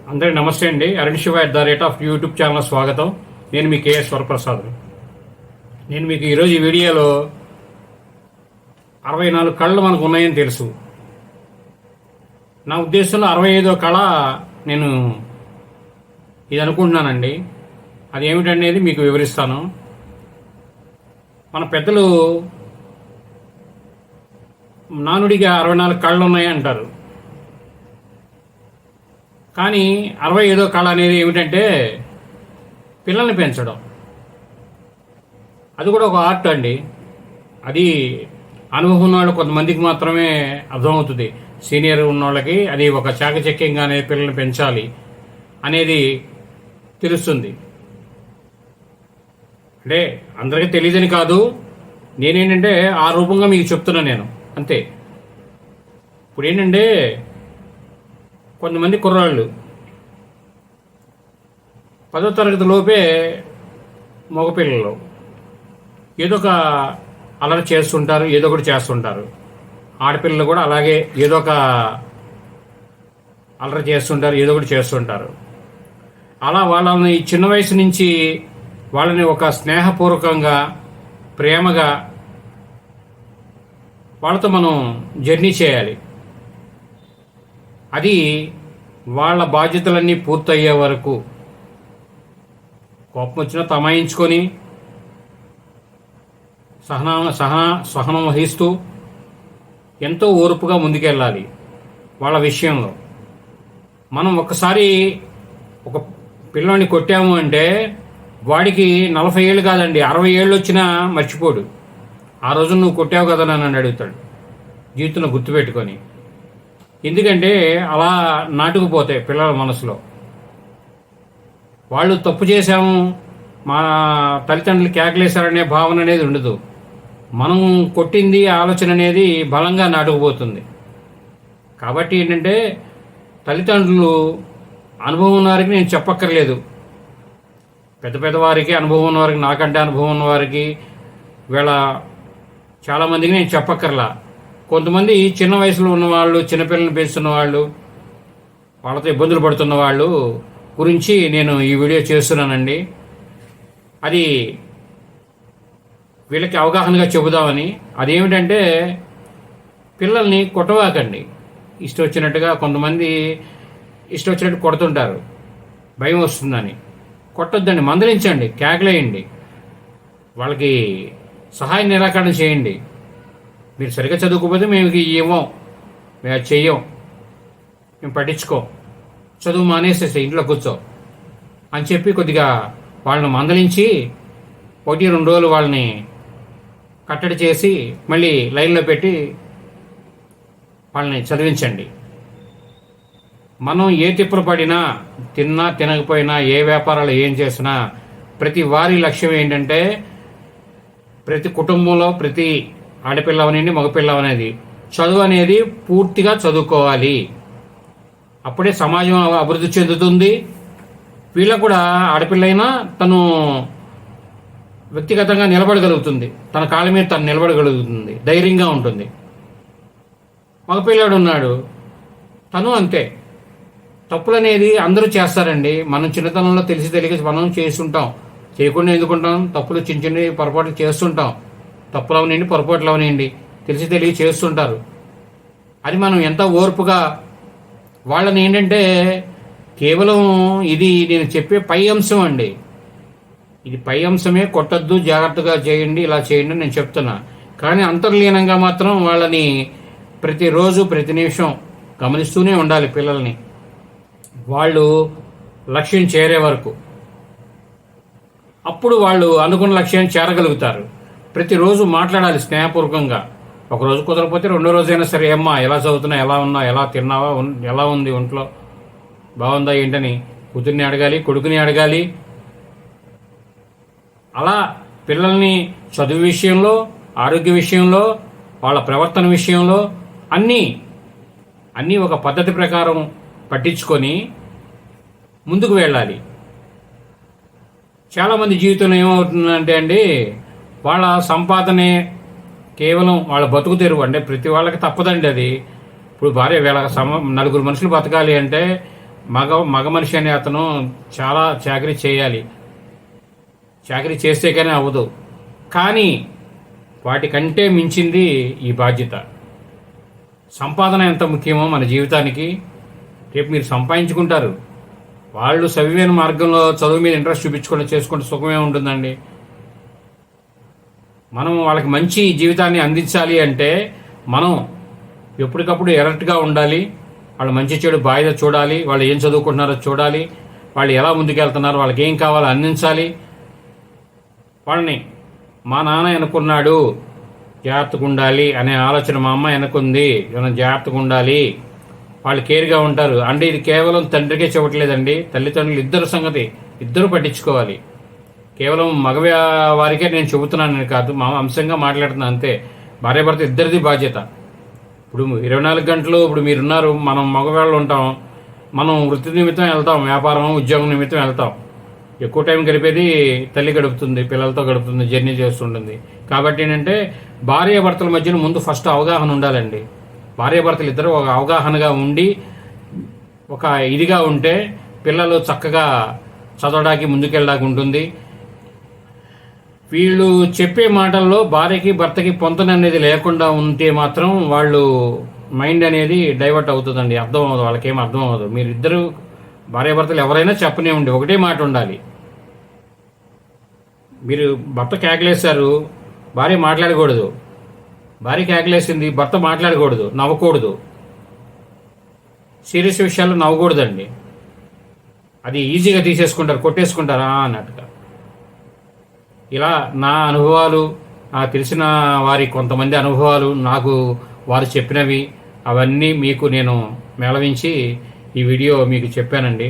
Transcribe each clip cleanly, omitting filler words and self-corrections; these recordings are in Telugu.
అందరికీ నమస్తే అండి. అరుణ్ శివ యూట్యూబ్ ఛానల్ స్వాగతం. నేను మీ కేఎస్ వరప్రసాద్. నేను మీకు ఈరోజు ఈ వీడియోలో 64 కళలు మనకు ఉన్నాయని తెలుసు. నా ఉద్దేశంలో 65వ కళ నేను ఇది అనుకుంటున్నానండి. అది ఏమిటనేది మీకు వివరిస్తాను. మన పెద్దలు నానుడిగా 64 కళలు ఉన్నాయి అంటారు. కానీ 65వ కళ అనేది ఏమిటంటే పిల్లల్ని పెంచడం. అది కూడా ఒక ఆర్ట్ అండి. అది అనుభవం ఉన్న వాళ్ళు కొంతమందికి మాత్రమే అర్థమవుతుంది. సీనియర్ ఉన్న వాళ్ళకి అది ఒక చాకచక్యంగానే పిల్లల్ని పెంచాలి అనేది తెలుస్తుంది. అంటే అందరికీ తెలియదని కాదు, నేనేంటంటే ఆ రూపంగా మీకు చెప్తున్నా నేను అంతే. ఇప్పుడు ఏంటంటే కొంతమంది కుర్రాళ్ళు 10వ తరగతి లోపే మగపిల్లలు ఏదో ఒక అలరి చేస్తుంటారు, ఏదో ఒకటి చేస్తుంటారు. ఆడపిల్లలు కూడా అలాగే ఏదో ఒక అలరి చేస్తుంటారు, ఏదో ఒకటి చేస్తుంటారు. అలా వాళ్ళని చిన్న వయసు నుంచి వాళ్ళని ఒక స్నేహపూర్వకంగా ప్రేమగా వాళ్ళతో మనం జర్నీ చేయాలి. అది వాళ్ళ బాధ్యతలన్నీ పూర్తయ్యే వరకు కోపం వచ్చినా తమాయించుకొని సహనం వహిస్తూ ఎంతో ఓర్పుగా ముందుకెళ్ళాలి. వాళ్ళ విషయంలో మనం ఒక్కసారి ఒక పిల్లోని కొట్టాము అంటే వాడికి 40 ఏళ్ళు కాదండి, 60 ఏళ్ళు వచ్చినా మర్చిపోడు. ఆ రోజు నువ్వు కొట్టావు కదా నన్ను అడుగుతాడు, జీవితంలో గుర్తుపెట్టుకొని. ఎందుకంటే అలా నాటుకుపోతాయి పిల్లల మనసులో. వాళ్ళు తప్పు చేశాము, మా తల్లిదండ్రులు కేకలేశారనే భావన అనేది ఉండదు. మనం కొట్టింది ఆలోచన అనేది బలంగా నాటుకుపోతుంది. కాబట్టి ఏంటంటే తల్లిదండ్రులు అనుభవం ఉన్నవారికి నేను చెప్పక్కర్లేదు. పెద్ద పెద్దవారికి అనుభవం ఉన్నవారికి, నాకంటే అనుభవం ఉన్నవారికి, వీళ్ళ చాలామందికి నేను చెప్పక్కర్లా. కొంతమంది చిన్న వయసులో ఉన్నవాళ్ళు, చిన్నపిల్లల్ని పెంచుతున్న వాళ్ళు, వాళ్ళతో ఇబ్బందులు పడుతున్న వాళ్ళు గురించి నేను ఈ వీడియో చేస్తున్నానండి. అది వీళ్ళకి అవగాహనగా చెబుదామని. అదేమిటంటే పిల్లల్ని కొట్టవాకండి. ఇష్టం వచ్చినట్టుగా కొంతమంది ఇష్టం వచ్చినట్టు కొడుతుంటారు, భయం వస్తుందని. కొట్టొద్దండి, మందలించండి, కేకలేయండి, వాళ్ళకి సహాయ నిరాకరణ చేయండి. మీరు సరిగ్గా చదువుకోకపోతే మేము ఇవ్వం, మేము అది చెయ్యం, మేము పట్టించుకోం, చదువు మానేసేసి ఇంట్లో కూర్చో అని చెప్పి కొద్దిగా వాళ్ళని మందలించి 1-2 రోజులు వాళ్ళని కట్టడి చేసి మళ్ళీ లైన్లో పెట్టి వాళ్ళని చదివించండి. మనం ఏ తిప్పలు పడినా, తిన్నా తినకపోయినా, ఏ వ్యాపారాలు ఏం చేసినా ప్రతి వారి లక్ష్యం ఏంటంటే ప్రతి కుటుంబంలో ప్రతి ఆడపిల్ల అవనండి, మగపిల్ల అనేది చదువు అనేది పూర్తిగా చదువుకోవాలి. అప్పుడే సమాజం అభివృద్ధి చెందుతుంది. వీళ్ళకు కూడా ఆడపిల్ల అయినా తను వ్యక్తిగతంగా నిలబడగలుగుతుంది, తన కాళ్ళ మీద తను నిలబడగలుగుతుంది, ధైర్యంగా ఉంటుంది. మగపిల్లాడు ఉన్నాడు, తను అంతే. తప్పులు అనేది అందరూ చేస్తారండి. మనం చిన్నతనంలో తెలిసి తెలియక మనం చేస్తుంటాం, చేయకుండా ఎందుకుంటాం? తప్పులు చిన్న చిన్న పొరపాట్లు చేస్తుంటాం. తప్పులు అవనండి, పొరపాట్లు అవనండి, తెలిసి తెలియ చేస్తుంటారు. అది మనం ఎంత ఓర్పుగా వాళ్ళని ఏంటంటే కేవలం ఇది నేను చెప్పే పై అంశం అండి. ఇది పై అంశమే, కొట్టద్దు, జాగ్రత్తగా చేయండి, ఇలా చేయండి నేను చెప్తున్నా. కానీ అంతర్లీనంగా మాత్రం వాళ్ళని ప్రతిరోజు ప్రతి నిమిషం గమనిస్తూనే ఉండాలి పిల్లల్ని, వాళ్ళు లక్ష్యం చేరే వరకు. అప్పుడు వాళ్ళు అనుకున్న లక్ష్యాన్ని చేరగలుగుతారు. ప్రతిరోజు మాట్లాడాలి స్నేహపూర్వకంగా. ఒకరోజు కుదరకపోతే 2వ రోజైనా సరే, అమ్మా ఎలా చదువుతున్నా, ఎలా ఉన్నా, ఎలా తిన్నావా, ఎలా ఉంది ఒంట్లో, బాగుందా ఏంటని కూతుర్ని అడగాలి, కొడుకుని అడగాలి. అలా పిల్లల్ని చదువు విషయంలో, ఆరోగ్య విషయంలో, వాళ్ళ ప్రవర్తన విషయంలో అన్నీ ఒక పద్ధతి ప్రకారం పట్టించుకొని ముందుకు వెళ్ళాలి. చాలామంది జీవితంలో ఏమవుతుందంటే అండి, వాళ్ళ సంపాదనే కేవలం వాళ్ళ బతుకు తెరువు. అంటే ప్రతి వాళ్ళకి తప్పదండి అది. ఇప్పుడు భార్య వీళ్ళ 4 మనుషులు బతకాలి అంటే మగ మనిషి అనే అతను చాలా చాకరీ చేయాలి. చాకరీ చేస్తే కానీ అవ్వదు. కానీ వాటికంటే మించింది ఈ బాధ్యత. సంపాదన ఎంత ముఖ్యమో మన జీవితానికి. రేపు మీరు సంపాదించుకుంటారు, వాళ్ళు సవివైన మార్గంలో చదువు మీద ఇంట్రెస్ట్ చూపించుకుంటూ చేసుకుంటే సుఖమే ఉంటుందండి. మనం వాళ్ళకి మంచి జీవితాన్ని అందించాలి అంటే మనం ఎప్పటికప్పుడు ఎలర్ట్గా ఉండాలి. వాళ్ళు మంచి చెడు బాధ్యత చూడాలి, వాళ్ళు ఏం చదువుకుంటున్నారో చూడాలి, వాళ్ళు ఎలా ముందుకెళ్తున్నారు, వాళ్ళకి ఏం కావాలో అందించాలి. వాళ్ళని మా నాన్న అనుకున్నాడు జాగ్రత్తగా ఉండాలి అనే ఆలోచన మా అమ్మ అనుకుంది, మనం జాగ్రత్తగా ఉండాలి, వాళ్ళు కేర్గా ఉంటారు అంటే ఇది కేవలం తండ్రికే చెప్పట్లేదండి. తల్లిదండ్రులు ఇద్దరు సంగతి ఇద్దరు పట్టించుకోవాలి. కేవలం వారికే నేను చెబుతున్నాను కాదు, మా అంశంగా మాట్లాడుతున్నాను అంతే. భార్యాభర్త ఇద్దరిది బాధ్యత. ఇప్పుడు 24 గంటలు ఇప్పుడు మీరున్నారు, మనం మగవాళ్ళు ఉంటాం, మనం వృత్తి నిమిత్తం వెళ్తాం, వ్యాపారం ఉద్యోగం నిమిత్తం వెళ్తాం. ఎక్కువ టైం గడిపేది తల్లి గడుపుతుంది, పిల్లలతో గడుపుతుంది, జర్నీ చేస్తుంటుంది. కాబట్టి ఏంటంటే భార్యాభర్తల మధ్యన ముందు ఫస్ట్ అవగాహన ఉండాలండి. భార్యాభర్తలు ఇద్దరు ఒక అవగాహనగా ఉండి ఒక ఇదిగా ఉంటే పిల్లలు చక్కగా చదవడానికి ముందుకెళ్ళడానికి ఉంటుంది. వీళ్ళు చెప్పే మాటల్లో భార్యకి భర్తకి పొంతన అనేది లేకుండా ఉంటే మాత్రం వాళ్ళు మైండ్ అనేది డైవర్ట్ అవుతుందండి. అర్థం అవ్వదు, వాళ్ళకేం అర్థం అవ్వదు. మీరిద్దరు భార్యాభర్తలు ఎవరైనా చెప్పనే ఉండి ఒకటే మాట ఉండాలి. మీరు భర్త కేకలేశారు, భార్య మాట్లాడకూడదు. భార్య కేకలేసింది, భర్త మాట్లాడకూడదు, నవ్వకూడదు. సీరియస్ విషయాల్లో నవ్వకూడదండి. అది ఈజీగా తీసేసుకుంటారు, కొట్టేసుకుంటారా అన్నట్టుగా. ఇలా నా అనుభవాలు, నాకు తెలిసిన వారి కొంతమంది అనుభవాలు, నాకు వారు చెప్పినవి అవన్నీ మీకు నేను మేళవించి ఈ వీడియో మీకు చెప్పానండి.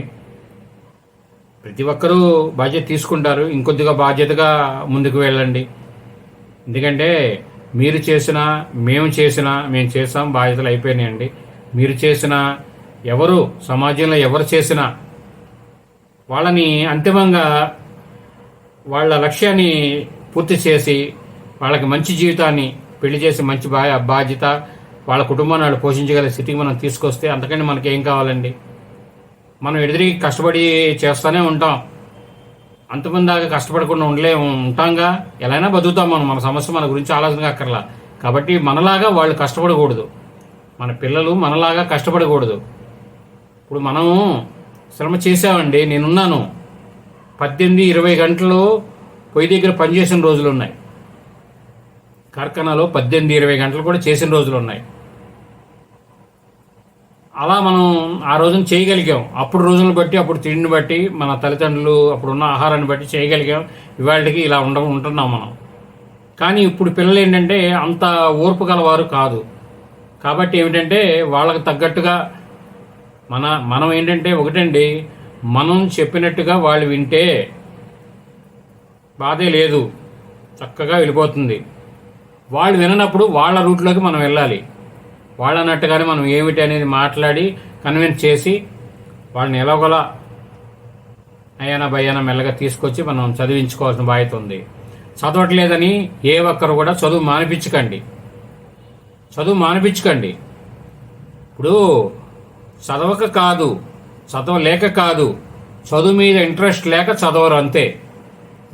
ప్రతి ఒక్కరూ బాధ్యత తీసుకుంటారు, ఇంకొద్దిగా బాధ్యతగా ముందుకు వెళ్ళండి. ఎందుకంటే మీరు చేసినా మేము చేసాం, బాధ్యతలు అయిపోయినాయండి. మీరు చేసినా ఎవరు సమాజంలో ఎవరు చేసినా వాళ్ళని అంతిమంగా వాళ్ళ లక్ష్యాన్ని పూర్తి చేసి వాళ్ళకి మంచి జీవితాన్ని పెళ్లి చేసి మంచి బాధ్యత వాళ్ళ కుటుంబాన్ని వాళ్ళు పోషించగల స్థితికి మనం తీసుకొస్తే అంతకంటే మనకి ఏం కావాలండి. మనం ఎదురికి కష్టపడి చేస్తూనే ఉంటాం, అంతమంది దాకా కష్టపడకుండా ఉంటాంగా. ఎలా అయినా బతుకుతాం మనం, మన సమస్య మన గురించి ఆలోచన అక్కర్లా. కాబట్టి మనలాగా వాళ్ళు కష్టపడకూడదు, మన పిల్లలు మనలాగా కష్టపడకూడదు. ఇప్పుడు మనము శ్రమ చేసామండి, నేనున్నాను 18-20 గంటలు పొయ్యి దగ్గర పనిచేసిన రోజులు ఉన్నాయి. కార్ఖానాలో 18-20 గంటలు కూడా చేసిన రోజులు ఉన్నాయి. అలా మనం ఆ రోజున చేయగలిగాం. అప్పుడు రోజులను బట్టి, అప్పుడు తిండిని బట్టి, మన తల్లిదండ్రులు అప్పుడున్న ఆహారాన్ని బట్టి చేయగలిగాం. ఇవాళకి ఇలా ఉంటున్నాం మనం. కానీ ఇప్పుడు పిల్లలు ఏంటంటే అంత ఓర్పు గలవారు కాదు. కాబట్టి ఏమిటంటే వాళ్ళకి తగ్గట్టుగా మనం ఏంటంటే ఒకటండి, మనం చెప్పినట్టుగా వాళ్ళు వింటే బాధే లేదు, చక్కగా వెళ్ళిపోతుంది. వాళ్ళు విననప్పుడు వాళ్ళ రూట్లోకి మనం వెళ్ళాలి. వాళ్ళు అన్నట్టుగానే మనం ఏమిటి అనేది మాట్లాడి కన్విన్స్ చేసి వాళ్ళని ఎలాగోలా అయ్యానా భయ్యానా మెల్లగా తీసుకొచ్చి మనం చదివించుకోవాల్సిన బాధ్యత ఉంది. చదవట్లేదని ఏ ఒక్కరు కూడా చదువు మానిపించకండి. ఇప్పుడు చదవక కాదు, చదవలేక కాదు, చదువు మీద ఇంట్రెస్ట్ లేక చదవరు అంతే.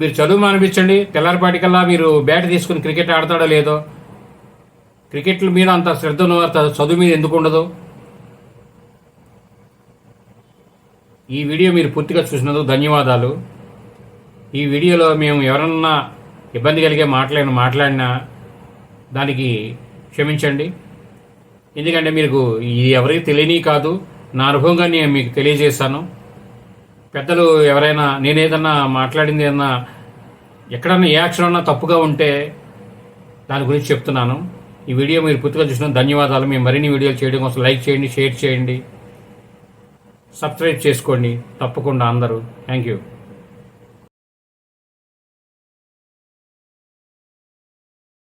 మీరు చదువు మానిపించండి, తెల్లారిపాటికల్లా మీరు బ్యాట్ తీసుకుని క్రికెట్ ఆడతాడో లేదో. క్రికెట్ల మీద అంత శ్రద్ధ ఉన్నవారు చదువు మీద ఎందుకు ఉండదు? ఈ వీడియో మీరు పూర్తిగా చూసినందుకు ధన్యవాదాలు. ఈ వీడియోలో మేము ఎవరన్నా ఇబ్బంది కలిగే మాట్లాడినా దానికి క్షమించండి. ఎందుకంటే మీకు ఇది ఎవరికి తెలియని కాదు, నా అనుభవంగా నేను మీకు తెలియజేస్తాను. పెద్దలు ఎవరైనా నేనేదన్నా మాట్లాడింది ఏదన్నా ఎక్కడన్నా ఏ అక్షరం అన్నా తప్పుగా ఉంటే దాని గురించి చెప్తున్నాను. ఈ వీడియో మీరు పూర్తిగా చూసిన ధన్యవాదాలు. మేము మరిన్ని వీడియోలు చేయడం కోసం లైక్ చేయండి, షేర్ చేయండి, సబ్స్క్రైబ్ చేసుకోండి తప్పకుండా అందరూ. Thank you.